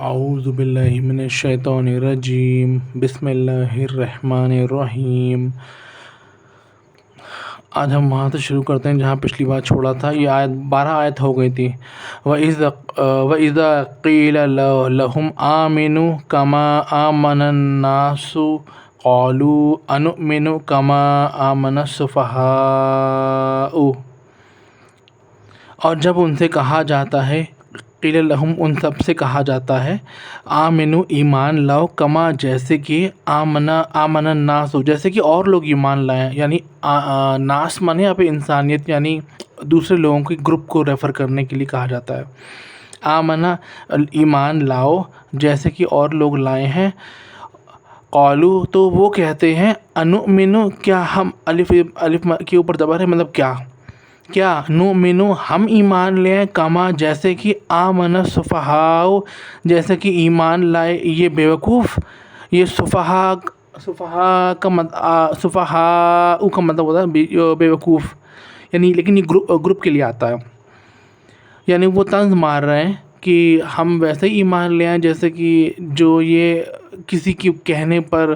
اعوذ باللہ من الشیطان الرجیم بسم اللہ الرحمن الرحیم۔ آج ہم وہاں سے شروع کرتے ہیں جہاں پچھلی بار چھوڑا تھا۔ یہ آیت 12 آیت ہو گئی تھی۔ وَإِذَا قِيلَ لَهُمْ آمِنُوا كَمَا آمَنَ النَّاسُ قَالُوا أَنُؤْمِنُ كَمَا آمَنَ السُّفَهَاءُ۔ اور جب ان سے کہا جاتا ہے، قیل لہم ان سب سے کہا جاتا ہے، آمنو ایمان لاؤ، کما جیسے کہ آمن الناس جیسے کہ اور لوگ ایمان لائیں، یعنی ناس مانے یہاں پہ انسانیت، یعنی دوسرے لوگوں کے گروپ کو ریفر کرنے کے لیے کہا جاتا ہے۔ آمنا ایمان لاؤ جیسے کہ اور لوگ لائے ہیں۔ قالو تو وہ کہتے ہیں، انؤمنو کیا ہم، الف کے اوپر زبر ہے، مطلب کیا نؤمنو ہم ایمان لیں، کما جیسے کہ آمن السفہاء جیسے کہ ایمان لائے یہ بیوقوف۔ یہ سفہاء کا مطلب ہوتا ہے بیوقوف، یعنی لیکن یہ گروپ کے لیے آتا ہے، یعنی وہ طنز مار رہے ہیں کہ ہم ویسے ہی ایمان لے آئیں جیسے کہ جو یہ کسی کے کہنے پر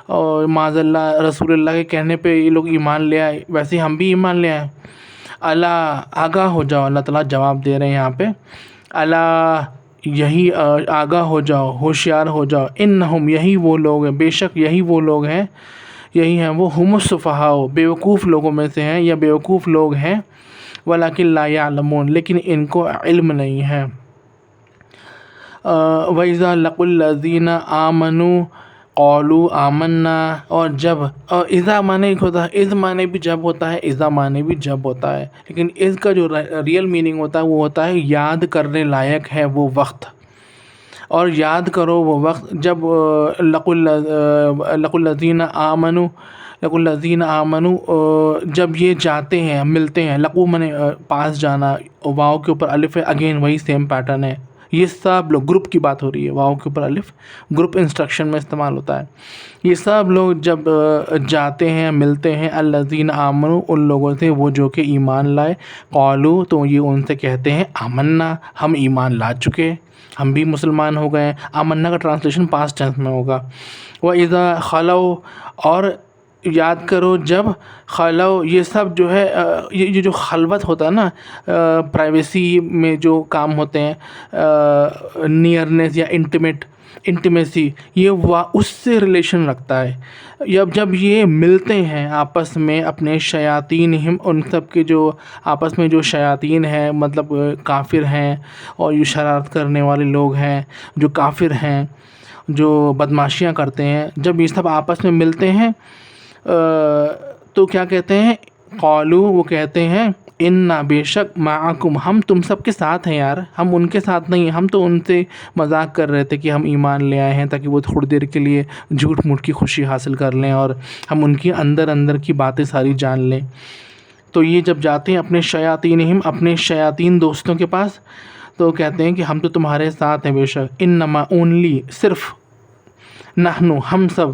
اور معاذ اللہ رسول اللہ کے کہنے پہ یہ لوگ ایمان لے آئے، ویسے ہی ہم بھی ایمان لے آئیں۔ اللہ آگاہ ہو جاؤ، اللہ تعالیٰ جواب دے رہے ہیں یہاں پہ، اللہ یہی آگاہ ہو جاؤ، ہوشیار ہو جاؤ، انہم یہی وہ لوگ ہیں، بے شک یہی وہ لوگ ہیں، یہی ہیں وہ ہم السفہاء بیوقوف لوگوں میں سے ہیں یا بیوقوف لوگ ہیں، ولکن لا یعلمون لیکن ان کو علم نہیں ہے۔ وَإِذَا لَقُوا الَّذِينَ آمَنُوا قَالُوا آمَنَّا، اور جب اذا معنی ہوتا ہے، اذ معنی بھی جب ہوتا ہے، اذا معنی بھی جب ہوتا ہے، لیکن اذ کا جو ریئل میننگ ہوتا ہے وہ ہوتا ہے یاد کرنے لائق ہے وہ وقت، اور یاد کرو وہ وقت جب لَقُوا الَّذِينَ آمَنُوا جب یہ جاتے ہیں، ملتے ہیں، لقو معنی پاس جانا، واؤ کے اوپر الف ہے، اگین وہی سیم پیٹرن ہے، یہ سب لوگ گروپ کی بات ہو رہی ہے، واؤ کے اوپر الف گروپ انسٹرکشن میں استعمال ہوتا ہے۔ یہ سب لوگ جب جاتے ہیں، ملتے ہیں، الذین آمنوا ان لوگوں سے وہ جو کہ ایمان لائے، قالوا تو یہ ان سے کہتے ہیں، آمنا ہم ایمان لا چکے، ہم بھی مسلمان ہو گئے۔ آمنا کا ٹرانسلیشن پاسٹ ٹینس میں ہوگا۔ وَإِذَا خَلَوْا اور یاد کرو جب خلو، یہ سب جو ہے یہ جو خلوت ہوتا ہے نا، پرائیویسی میں جو کام ہوتے ہیں، نیئرنیس یا انٹیمیسی، یہ اس سے ریلیشن رکھتا ہے۔ جب یہ ملتے ہیں آپس میں اپنے شیاطین ان سب کے جو آپس میں جو شیاطین ہیں، مطلب کافر ہیں اور یہ شرارت کرنے والے لوگ ہیں جو کافر ہیں، جو بدمعاشیاں کرتے ہیں، جب یہ سب آپس میں ملتے ہیں تو کیا کہتے ہیں، قالو وہ کہتے ہیں، انا بے شک معکم ہم تم سب کے ساتھ ہیں یار، ہم ان کے ساتھ نہیں ہیں، ہم تو ان سے مذاق کر رہے تھے کہ ہم ایمان لے آئے ہیں تاکہ وہ تھوڑی دیر کے لیے جھوٹ موٹ کی خوشی حاصل کر لیں اور ہم ان کی اندر کی باتیں ساری جان لیں۔ تو یہ جب جاتے ہیں اپنے شیاطین دوستوں کے پاس تو کہتے ہیں کہ ہم تو تمہارے ساتھ ہیں، بے شک انما اونلی صرف، نحنو ہم سب،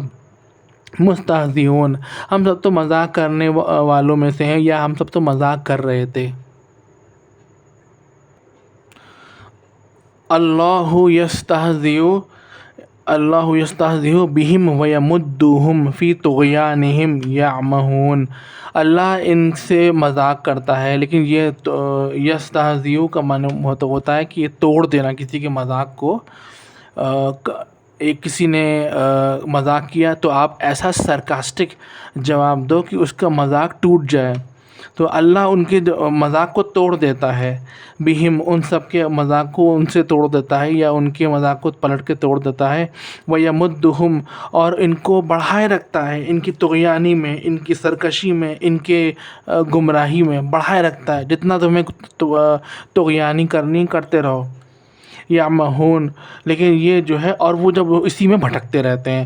مستہزئون ہم سب تو مذاق کرنے والوں میں سے ہیں، یا ہم سب تو مذاق کر رہے تھے۔ اللہ یستہزئ بہم ویمدہم فی طغیانہم یعمہون، اللہ ان سے مذاق کرتا ہے، لیکن یہ یستہزئ کا معنی ہوتا ہے کہ یہ توڑ دینا کسی کے مذاق کو۔ کسی نے مذاق کیا تو آپ ایسا سرکاسٹک جواب دو کہ اس کا مذاق ٹوٹ جائے، تو اللہ ان کے مذاق کو توڑ دیتا ہے، بہم ان سب کے مذاق کو ان سے توڑ دیتا ہے یا ان کے مذاق کو پلٹ کے توڑ دیتا ہے، وَيَمُدُّهُمْ اور ان کو بڑھائے رکھتا ہے، ان کی طغیانی میں، ان کی سرکشی میں، ان کے گمراہی میں بڑھائے رکھتا ہے، جتنا تمہیں طغیانی کرنی کرتے رہو، یعمہون لیکن یہ جو ہے، اور وہ جب اسی میں بھٹکتے رہتے ہیں،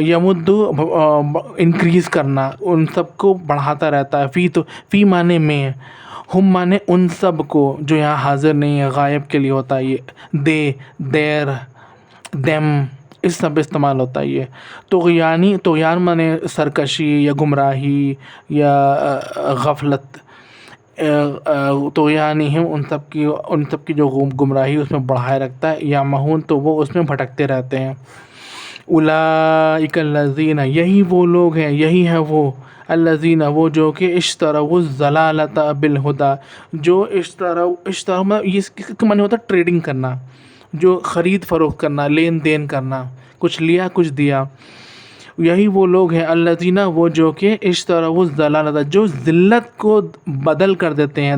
یمد انکریز کرنا، ان سب کو بڑھاتا رہتا ہے، فی معنی میں، ہم معنی ان سب کو جو یہاں حاضر نہیں ہے، غائب کے لیے ہوتا ہے یہ، دیر دیم اس سب استعمال ہوتا ہے یہ۔ طغیان معنی سرکشی یا گمراہی یا غفلت، طغیانہم ان سب کی جو گمراہی اس میں بڑھائے رکھتا ہے، یعمہون تو وہ اس میں بھٹکتے رہتے ہیں۔ اولئک الذین یہی وہ لوگ ہیں، یہی ہے وہ الذین وہ جو کہ اشتروا الضلالۃ بالہدیٰ، جو اشتروا اس کا معنی ہوتا ہے ٹریڈنگ کرنا، جو خرید فروخت کرنا، لین دین کرنا، کچھ لیا کچھ دیا۔ یہی وہ لوگ ہیں الذین وہ جو کہ اشتروا الضلالۃ جو ذلت کو بدل کر دیتے ہیں،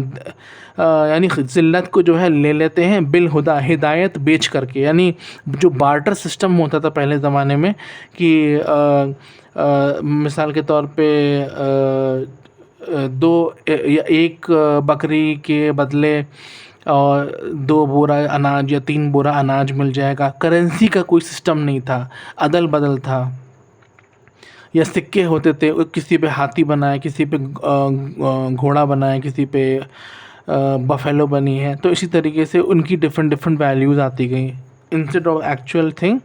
یعنی ذلت کو جو ہے لے لیتے ہیں بالہدیٰ ہدایت بیچ کر کے، یعنی جو بارٹر سسٹم ہوتا تھا پہلے زمانے میں کہ مثال کے طور پہ ایک بکری کے بدلے اور 2 بورا اناج یا 3 بورا اناج مل جائے گا۔ کرنسی کا کوئی سسٹم نہیں تھا، عدل بدل تھا، یا سکے ہوتے تھے، کسی پہ ہاتھی بنائے، کسی پہ گھوڑا بنائے، کسی پہ بفیلو بنی ہے، تو اسی طریقے سے ان کی ڈفرینٹ ویلیوز آتی گئیں، انسٹیڈ آف ایکچوئل تھنگ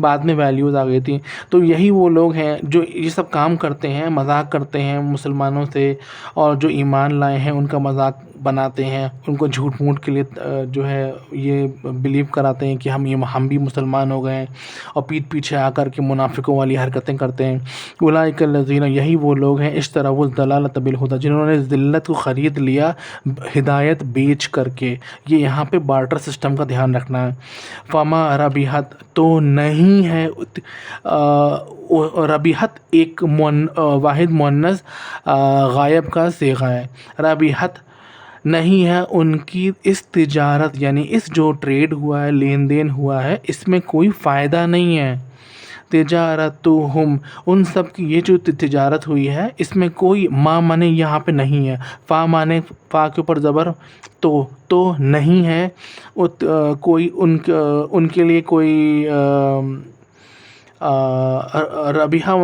بعد میں ویلیوز آ گئی تھیں۔ تو یہی وہ لوگ ہیں جو یہ سب کام کرتے ہیں، مذاق کرتے ہیں مسلمانوں سے، اور جو ایمان لائے ہیں ان کا مذاق بناتے ہیں، ان کو جھوٹ موٹ کے لیے جو ہے یہ بلیو کراتے ہیں کہ ہم بھی مسلمان ہو گئے ہیں، اور پیٹھ پیچھے آ کر کے منافقوں والی حرکتیں کرتے ہیں۔ اولئک الذین یہی وہ لوگ ہیں اشتروا الضلالۃ بالہدیٰ جنہوں نے ذلت کو خرید لیا ہدایت بیچ کر کے۔ یہ یہاں پہ بارٹر سسٹم کا دھیان رکھنا ہے۔ فما ربحت تو نہیں ہے، ربحت ایک واحد مؤنث غائب کا صیغہ ہے، ربحت نہیں ہے ان کی اس تجارت، یعنی اس جو ٹریڈ ہوا ہے، لین دین ہوا ہے، اس میں کوئی فائدہ نہیں ہے۔ تجارتہم ان سب کی یہ جو تجارت ہوئی ہے اس میں کوئی ما مانے یہاں پہ نہیں ہے، فا مانے فا کے اوپر زبر تو نہیں ہے کوئی ان کے لیے کوئی ربیحہ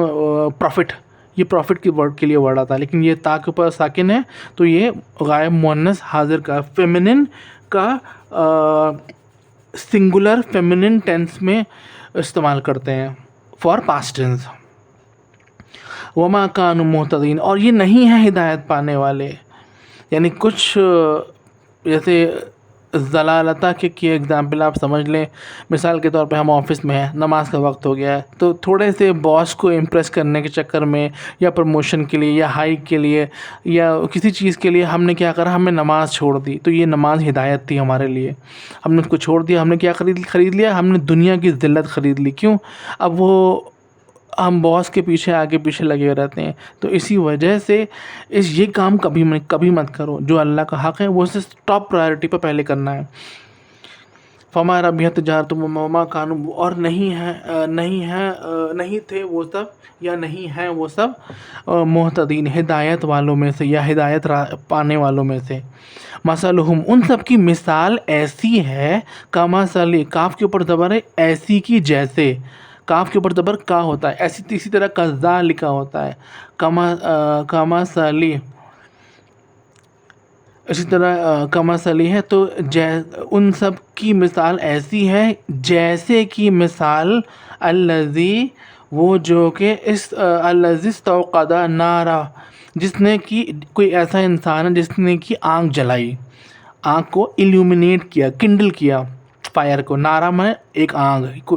پروفٹ، یہ پروفٹ کی ورڈ کے لیے ورڈ آتا ہے، لیکن یہ تا کے اوپر ساکن ہے تو یہ غائب مؤنث حاضر کا فیمنن کا سنگولر فیمنن ٹینس میں استعمال کرتے ہیں فار پاسٹ ٹینس۔ وما کانوا مہتدین اور یہ نہیں ہے ہدایت پانے والے، یعنی کچھ جیسے ضلالتہ کی ایگزامپل آپ سمجھ لیں، مثال کے طور پہ ہم آفس میں ہیں، نماز کا وقت ہو گیا ہے، تو تھوڑے سے باس کو امپریس کرنے کے چکر میں یا پروموشن کے لیے یا ہائیک کے لیے یا کسی چیز کے لیے ہم نے کیا کرا، ہم نے نماز چھوڑ دی، تو یہ نماز ہدایت تھی ہمارے لیے، ہم نے اس کو چھوڑ دیا، ہم نے کیا خرید لیا، ہم نے دنیا کی ذلت خرید لی۔ کیوں؟ اب وہ ہم باس کے پیچھے آگے پیچھے لگے رہتے ہیں، تو اسی وجہ سے یہ کام کبھی مت کرو، جو اللہ کا حق ہے وہ اسے ٹاپ پرائرٹی پہ پہلے کرنا ہے۔ فما ربحت تجارتہم وما کانوا اور نہیں تھے وہ سب یا نہیں ہیں وہ سب مہتدین ہدایت والوں میں سے یا ہدایت پانے والوں میں سے۔ مثلہم ان سب کی مثال ایسی ہے، کمثل کاف کے اوپر زبر ہے، ایسی کی جیسے، کاف کے اوپر زبر کا ہوتا ہے، ایسی اسی طرح کذا لکھا ہوتا ہے، کمثل اسی طرح کمثلی ہے، تو ان سب کی مثال ایسی ہے جیسے کی مثال الذی وہ جو کہ الذی استوقد نارا جس نے کی، کوئی ایسا انسان ہے جس نے کی آنکھ جلائی، آنکھ کو ایلومینیٹ کیا، کنڈل کیا فائر کو، نارا میں ایک آنکھ،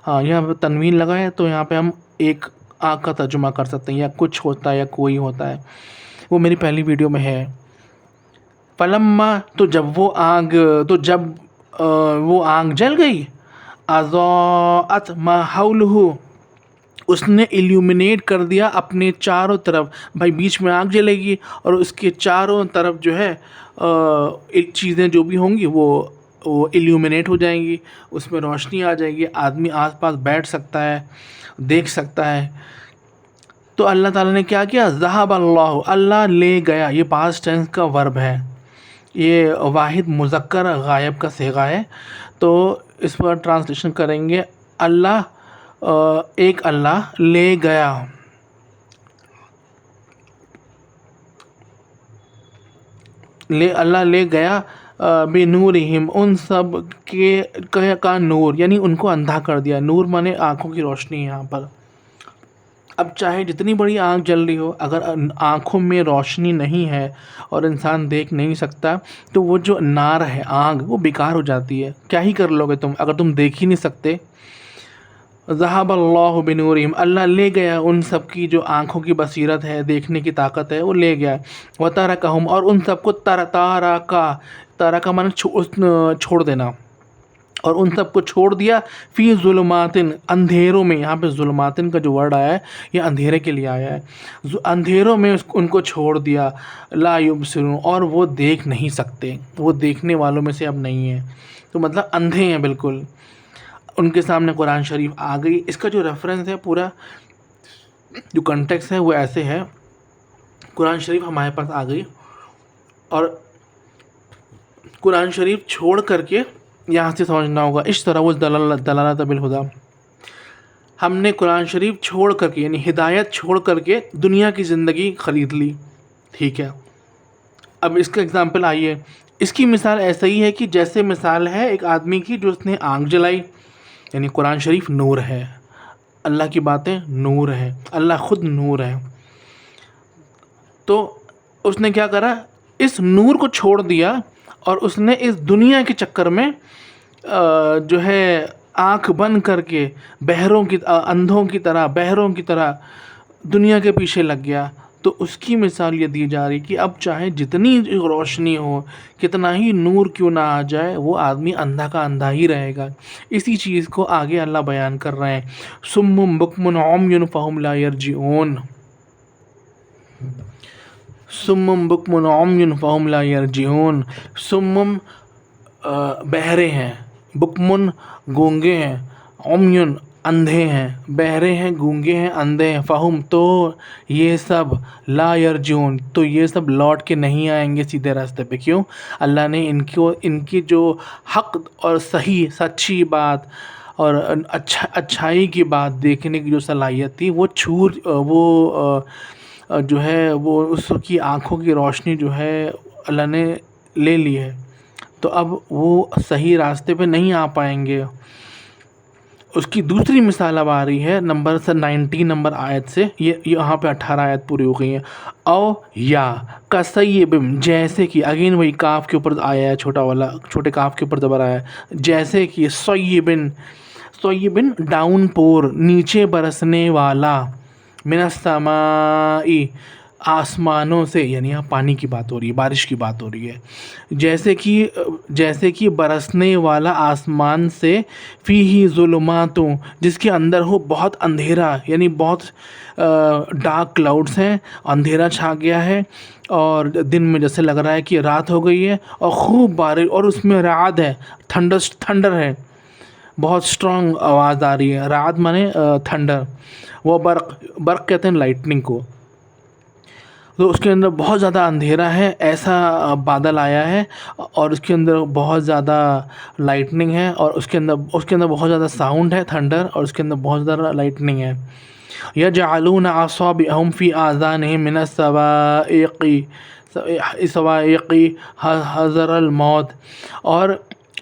ہاں یہاں پہ تنوین لگا ہے تو یہاں پہ ہم ایک آنکھ کا ترجمہ کر سکتے ہیں، یا کچھ ہوتا ہے یا کوئی ہوتا ہے، وہ میری پہلی ویڈیو میں ہے۔ فلما تو جب وہ آنکھ جل گئی، اضاءت ما حولہ اس نے ایلومینیٹ کر دیا اپنے چاروں طرف، بھائی بیچ میں آنکھ جلے گی اور اس کے چاروں طرف جو ہے چیزیں جو بھی ہوں گی وہ ایلومینیٹ ہو جائیں گی، اس میں روشنی آ جائے گی، آدمی آس پاس بیٹھ سکتا ہے، دیکھ سکتا ہے۔ تو اللہ تعالیٰ نے کیا کیا، ذہب اللہ لے گیا، یہ پاسٹ ٹینس کا ورب ہے، یہ واحد مذکر غائب کا صیغہ ہے، تو اس پر ٹرانسلیشن کریں گے ایک اللہ لے گیا، اللہ لے گیا بنورہم ان سب کے کا نور، یعنی ان کو اندھا کر دیا، نور مانے آنکھوں کی روشنی، یہاں پر اب چاہے جتنی بڑی آنکھ جل رہی ہو، اگر آنکھوں میں روشنی نہیں ہے اور انسان دیکھ نہیں سکتا تو وہ جو نار ہے، آنکھ، وہ بیکار ہو جاتی ہے. کیا ہی کر لو گے تم اگر تم دیکھ ہی نہیں سکتے. ذہب اللہ بنورہم، اللہ لے گیا ان سب کی جو آنکھوں کی بصیرت ہے، دیکھنے کی طاقت ہے، وہ لے گیا. وترکہم، اور ان سب کو تارکا مانے چھوڑ دینا، اور ان سب کو چھوڑ دیا فی ظلمات، اندھیروں میں. یہاں پہ ظلمات کا جو ورڈ آیا ہے یہ اندھیرے کے لیے آیا ہے. اندھیروں میں ان کو چھوڑ دیا. لا یبصرون، اور وہ دیکھ نہیں سکتے، وہ دیکھنے والوں میں سے اب نہیں ہے. تو مطلب اندھے ہیں بالکل. ان کے سامنے قرآن شریف آ گئی. اس کا جو ریفرنس ہے، پورا جو کنٹیکس ہے وہ ایسے ہے. قرآن شریف ہمارے پاس آ گئی اور قرآن شریف چھوڑ کر کے، یہاں سے سمجھنا ہوگا اشتروا الضلالۃ بالہدیٰ. ہم نے قرآن شریف چھوڑ کر کے، یعنی ہدایت چھوڑ کر کے دنیا کی زندگی خرید لی. ٹھیک ہے، اب اس کا اگزامپل آئیے. اس کی مثال ایسا ہی ہے کہ جیسے مثال ہے ایک آدمی کی جو اس نے آنکھ جلائی، یعنی قرآن شریف نور ہے، اللہ کی باتیں نور ہے، اللہ خود نور ہے. تو اس نے کیا کرا، اس نور کو چھوڑ دیا اور اس نے اس دنیا کے چکر میں جو ہے آنکھ بند کر کے بہروں کی، اندھوں کی طرح، بہروں کی طرح دنیا کے پیچھے لگ گیا. تو اس کی مثال یہ دی جا رہی کہ اب چاہے جتنی روشنی ہو، کتنا ہی نور کیوں نہ آ جائے، وہ آدمی اندھا کا اندھا ہی رہے گا. اسی چیز کو آگے اللہ بیان کر رہے ہیں. صم بکم عمی فہم لا یرجعون. صم بکم عمی فہم لا یرجعون. صم بہرے ہیں، بکمن گونگے ہیں، عمیٌ اندھے ہیں، بہرے ہیں، گونگے ہیں، اندھے ہیں. فہم تو یہ سب، لا یرجعون تو یہ سب لوٹ کے نہیں آئیں گے سیدھے راستے پہ. کیوں؟ اللہ نے ان کی جو حق اور صحیح سچی بات اور اچھائی کی بات دیکھنے کی جو صلاحیت تھی، وہ جو ہے وہ اس کی آنکھوں کی روشنی جو ہے اللہ نے لے لی ہے. تو اب وہ صحیح راستے پہ نہیں آ پائیں گے. اس کی دوسری مثال اب آ رہی ہے نمبر 19 نمبر آیت سے. یہاں پہ 18 آیت پوری ہو گئی ہیں. او یا کصیب، جیسے کہ، اگین وہی کاف کے اوپر آیا ہے، چھوٹے کاف کے اوپر زبر آیا ہے. جیسے کہ صیبن ڈاؤن پور، نیچے برسنے والا، من السماء آسمانوں سے، یعنی یہاں پانی کی بات ہو رہی ہے، بارش کی بات ہو رہی ہے. جیسے کہ برسنے والا آسمان سے، فیہ ظلمات، جس کے اندر ہو بہت اندھیرا، یعنی بہت ڈارک کلاؤڈس ہیں، اندھیرا چھا گیا ہے اور دن میں جیسے لگ رہا ہے کہ رات ہو گئی ہے، اور خوب بارش، اور اس میں رعد ہے، تھنڈر ہے، بہت اسٹرانگ آواز آ رہی ہے. رعد مانے تھنڈر. وہ برق کہتے ہیں لائٹننگ کو. تو اس کے اندر بہت زیادہ اندھیرا ہے، ایسا بادل آیا ہے، اور اس کے اندر بہت زیادہ لائٹننگ ہے، اور اس کے اندر بہت زیادہ ساؤنڈ ہے، تھنڈر، اور اس کے اندر بہت زیادہ لائٹننگ ہے. یجعلون اصابعهم فی آذانہم من الصواعق حذر الموت. اور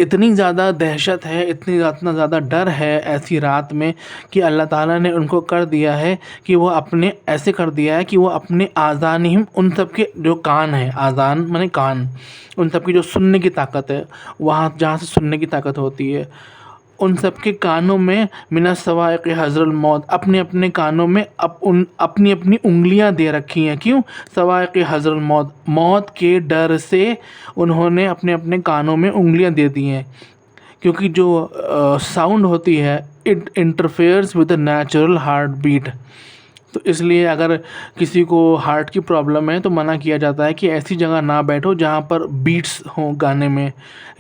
اتنی زیادہ دہشت ہے، اتنا زیادہ ڈر ہے ایسی رات میں کہ اللہ تعالیٰ نے ان کو کر دیا ہے کہ وہ اپنے آذانہم، ان سب کے جو کان ہیں، آذان مانے کان، ان سب کی جو سننے کی طاقت ہے، وہاں جہاں سے سننے کی طاقت ہوتی ہے، ان سب کے کانوں میں من الصواعق حذر الموت، اپنے کانوں میں اپنی انگلیاں دے رکھی ہیں. کیوں؟ صواعق حذر الموت، موت کے ڈر سے انہوں نے اپنے کانوں میں انگلیاں دے دی ہیں. کیونکہ جو ساؤنڈ ہوتی ہے، it interferes with the natural heartbeat. تو اس لیے اگر کسی کو ہارٹ کی پرابلم ہے تو منع کیا جاتا ہے کہ ایسی جگہ نہ بیٹھو جہاں پر بیٹس ہوں گانے میں،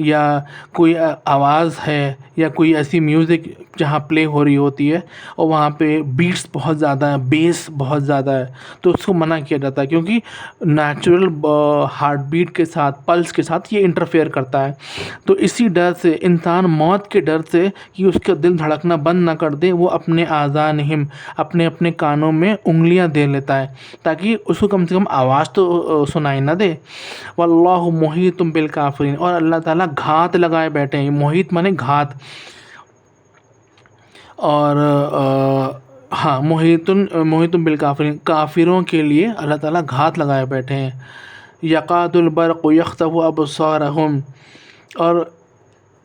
یا کوئی آواز ہے، یا کوئی ایسی میوزک جہاں پلے ہو رہی ہوتی ہے اور وہاں پہ بیٹس بہت زیادہ ہیں، بیس بہت زیادہ ہے، تو اس کو منع کیا جاتا ہے. کیونکہ نیچرل ہارٹ بیٹ کے ساتھ، پلس کے ساتھ یہ انٹرفیئر کرتا ہے. تو اسی ڈر سے انسان موت کے ڈر سے کہ اس کا دل دھڑکنا بند نہ کر دے، وہ اپنے آذانہم، اپنے کانوں میں انگلیاں دے لیتا ہے تاکہ اس کو کم سے کم آواز تو سنائی نہ دے. واللہ محیط بالکافرین، اور اللہ تعالیٰ گھات لگائے بیٹھے ہیں. محیط مانے گھات. اور ہاں محیط بالکافرین، کافروں کے لیے اللہ تعالیٰ گھات لگائے بیٹھے ہیں. یقاد البرق یخطف ابصارہم، اور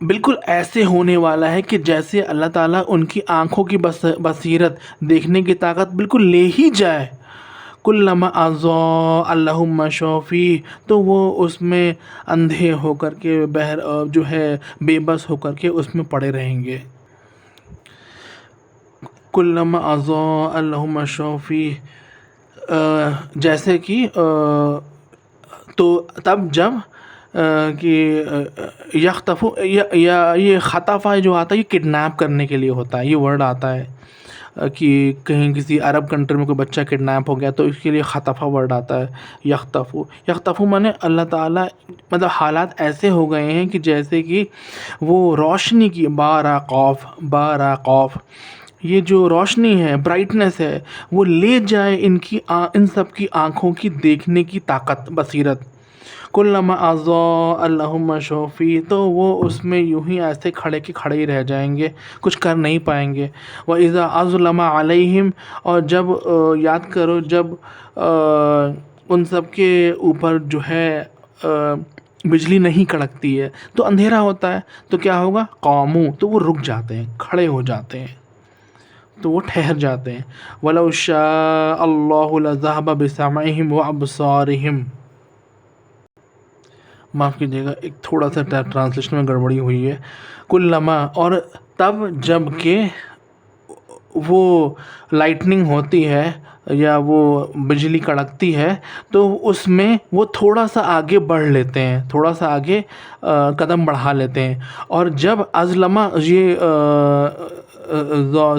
بالکل ایسے ہونے والا ہے کہ جیسے اللہ تعالیٰ ان کی آنکھوں کی بصیرت، دیکھنے کی طاقت بالکل لے ہی جائے. کلما اضاء لهم مشوا فیہ، تو وہ اس میں اندھے ہو کر کے جو ہے بے بس ہو کر کے اس میں پڑے رہیں گے. کلما اضاء لهم مشوا فیہ، جیسے کہ تو تب جب کہ یختف، یا یہ خطفہ جو آتا ہے یہ کڈنیپ کرنے کے لیے ہوتا ہے. یہ ورڈ آتا ہے کہ کہیں کسی عرب کنٹری میں کوئی بچہ کڈنیپ ہو گیا تو اس کے لیے خطفہ ورڈ آتا ہے. یختفو مانے اللہ تعالیٰ مطلب حالات ایسے ہو گئے ہیں کہ جیسے کہ وہ روشنی کی باراقوف، یہ جو روشنی ہے، برائٹنس ہے، وہ لے جائے ان سب کی آنکھوں کی دیکھنے کی طاقت، بصیرت. کلما اضاء لهم مشوا فیہ، تو وہ اس میں یوں ہی ایسے کھڑے کے کھڑے ہی رہ جائیں گے، کچھ کر نہیں پائیں گے. وَإِذَا أَظْلَمَ عَلَيْهِمْ، اور جب یاد کرو جب ان سب کے اوپر جو ہے بجلی نہیں کڑکتی ہے تو اندھیرا ہوتا ہے، تو کیا ہوگا؟ قاموا، تو وہ رک جاتے ہیں، کھڑے ہو جاتے ہیں، تو وہ ٹھہر جاتے ہیں. وَلَوْ شَاءَ اللَّهُ لَذَهَبَ بِسَمْعِهِمْ وَأَبْصَارِهِمْ. معاف کیجیے گا، ایک تھوڑا سا ٹرانسلیشن میں گڑبڑی ہوئی ہے. کلما، اور تب جب کہ وہ لائٹننگ ہوتی ہے یا وہ بجلی کڑکتی ہے تو اس میں وہ تھوڑا سا آگے بڑھ لیتے ہیں، تھوڑا سا آگے قدم بڑھا لیتے ہیں. اور جب ازلما، یہ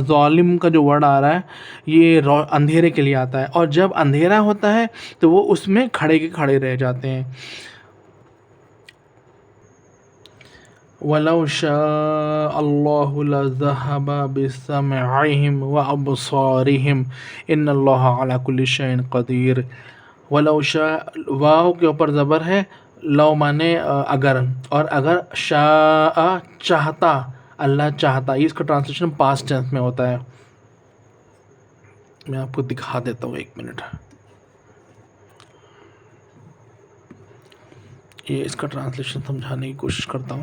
ظالم کا جو ورڈ آ رہا ہے یہ اندھیرے کے لیے آتا ہے، اور جب اندھیرا ہوتا ہے تو وہ اس میں کھڑے کے کھڑے رہ جاتے ہیں. وَلَوْ شَاءَ اللَّهُ لَذَهَبَ بِسَمْعِهِمْ وَأَبْصَارِهِمْ إِنَّ اللَّهَ عَلَى كُلِّ شَيْءٍ قَدِيرٌ. وَلَوْ شَاءَ، واو کے اوپر زبر ہے، لو مانے اگر، اور اگر شاء چاہتا، اللہ چاہتا، یہ اس کا ٹرانسلیشن پاسٹ ٹینس میں ہوتا ہے. میں آپ کو دکھا دیتا ہوں، ایک منٹ، یہ اس کا ٹرانسلیشن سمجھانے کی کوشش کرتا ہوں.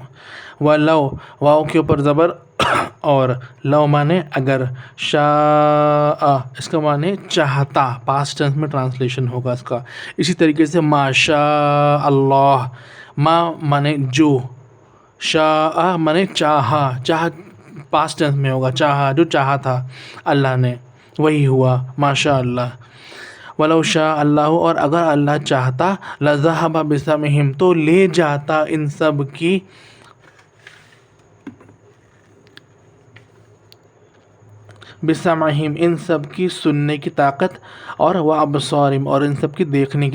وَلَوْ، واو کے اوپر زبر، اور لو مانے اگر، شاء اس کا مانے چاہتا، پاسٹ ٹینس میں ٹرانسلیشن ہوگا اس کا. اسی طریقے سے ما شاء اللہ، ما مانے جو، شاء مانے چاہا، پاسٹ ٹینس میں ہوگا، چاہا جو چاہا تھا اللہ نے وہی ہوا، ماشاء اللہ. وَلَوْ شَاءَ اللَّهُ، اور اگر اللہ چاہتا، لَذَهَبَ بِسَمْعِهِمْ، تو لے جاتا ان سب کی بِسَمْعِهِمْ، ان سب کی سننے کی طاقت، اور وَأَبْصَارِهِمْ، اور ان سب کی دیکھنے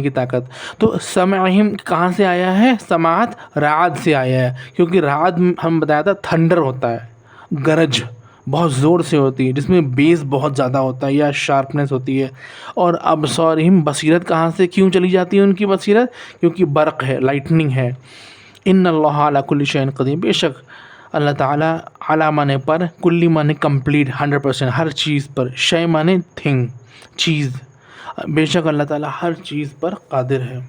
کی طاقت. تو سمعہم کہاں سے آیا ہے؟ سماعت رعد سے آیا ہے، کیونکہ رعد ہم بتایا تھا تھنڈر ہوتا ہے، گرج بہت زور سے ہوتی ہے جس میں بیس بہت زیادہ ہوتا ہے یا شارپنیس ہوتی ہے. اور ابصارہم، بصیرت کہاں سے کیوں چلی جاتی ہے ان کی بصیرت؟ کیونکہ برق ہے، لائٹننگ ہے. ان اللہ علی کل شیء قدیر، بے شک اللہ تعالیٰ علی مانے پر، کلی مانے کمپلیٹ، 100%، ہر چیز پر، شے مانے تھنگ، چیز، بے شک اللہ تعالیٰ ہر چیز پر قادر ہے.